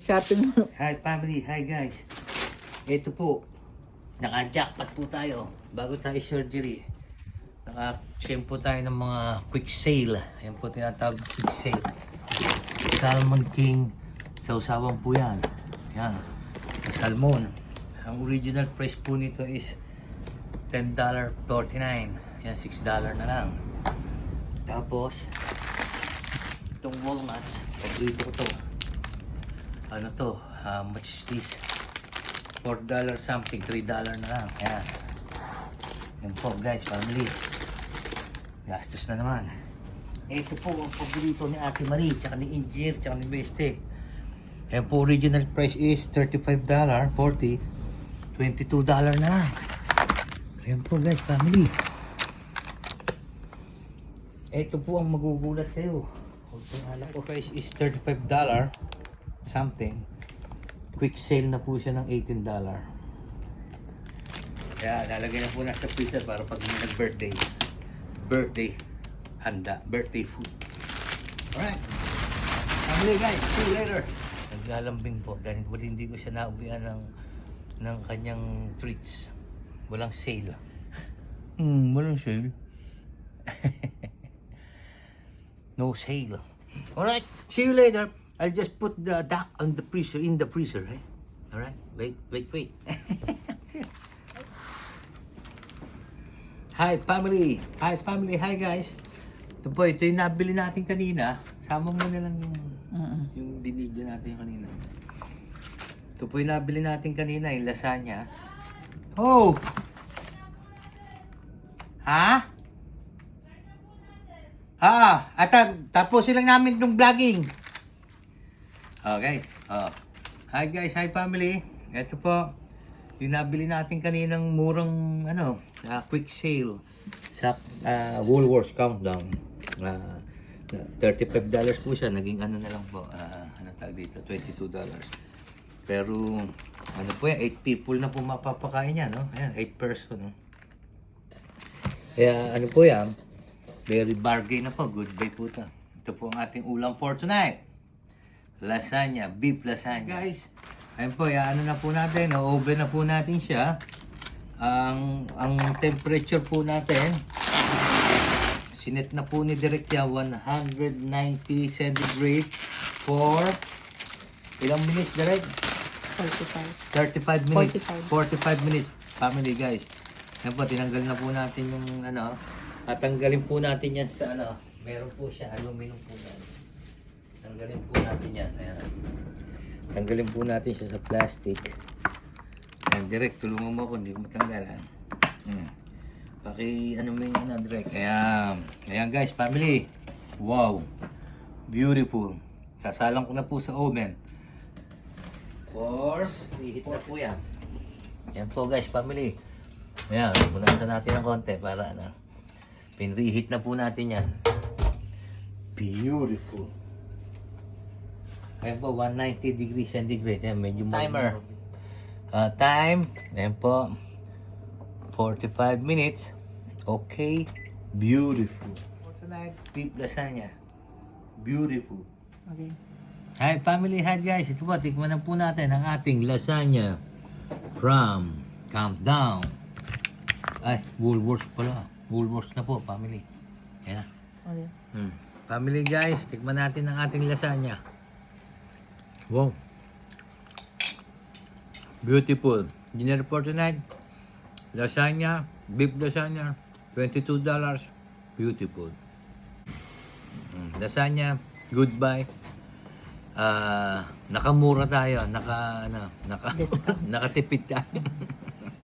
Shopping mo. Hi family, hi guys. Ito po, naka-jackpot po tayo bago tayo surgery. Naka-shame po tayo ng mga quick sale. Yan po tinatawag quick sale. Salmon King, sausawan po yan. Yan, salmon. Ang original price po nito is $10.49. Yan, $6 na lang. Tapos, itong walnuts, paborito ko to. Ano to? How much is this? $4 something, $3 na lang. Ayan. Yan po guys, family. Gastos na naman. Ito po ang paborito ni Ate Marie, tsaka ni Injir, tsaka ni Beste. Yan po, original price is $35, $40, $22 na lang. Yan po guys, family. Ito po ang magugulat kayo. Ito price is $35 something. Quick sale na po siya ng $18. Kaya lalagay na po na sa freezer para pag may nag-birthday handa, birthday food. Alright, family guys, see you later. Naglalambing po dahil hindi ko siya nauwian ng kanyang treats. Walang sale. Walang sale. No sale. Alright, see you later. I'll just put the duck on the freezer, in the freezer, right? Alright, wait. Hi family, hi guys. Ito po, ito yung nabili natin kanina. Sama mo na lang yung binidyo natin kanina. Ito po yung nabili natin kanina, yung lasagna. Oh! Ha? Tapos lang namin itong vlogging. Okay. Hi guys, hi family. Ito po, yung nabili natin kaninang murang quick sale sa Woolworths Countdown. $35 po siya, naging na lang po, tawag dito, $22. Pero ano po yan, 8 people na po mapapakain yan, no? Ayan, 8 person, no? Kaya ano po yan, very bargain na po, good buy po ito. Ito po ang ating ulam for tonight. Lasagna, beef lasagna. Guys, ayun po, na po natin, oven na po natin siya. Ang temperature po natin, sinet na po ni Direk yan, 190 centigrade for ilang minutes, Direk? 35 minutes. 45 minutes, family guys. Ayun po, tinanggal na po natin yung tatanggalin po natin yan sa meron po siya, aluminum po yan. Tanggalin po natin yan. Ayan. Tanggalin po natin siya sa plastic. Ayan, Direk, tulungan mo ako, hindi ko matanggal. Mo yung Direk. Ayan guys, family. Wow. Beautiful. Sasalang ko na po sa oven. Reheat na po yan. Ayan po guys, family. Ayan, punasan natin ng konti para pinreheat na po natin yan. Beautiful. Ayan po, 190 degrees centigrade. Ayan, medyo timer. Time. Ayan po, 45 minutes. Okay. Beautiful. For tonight, beef lasagna. Beautiful. Okay. Hi family, hi guys. Ito po, tikman na po natin ang ating lasagna from Countdown. Ay, Woolworths pala. Woolworths na po, family. Ayan na. Okay. Family guys, tikman natin ang ating lasagna. Wow. Beautiful. Dinner for tonight. Lasagna, beef lasagna, $22. Beautiful. Lasagna, goodbye. Nakamura tayo, nakatipid tayo.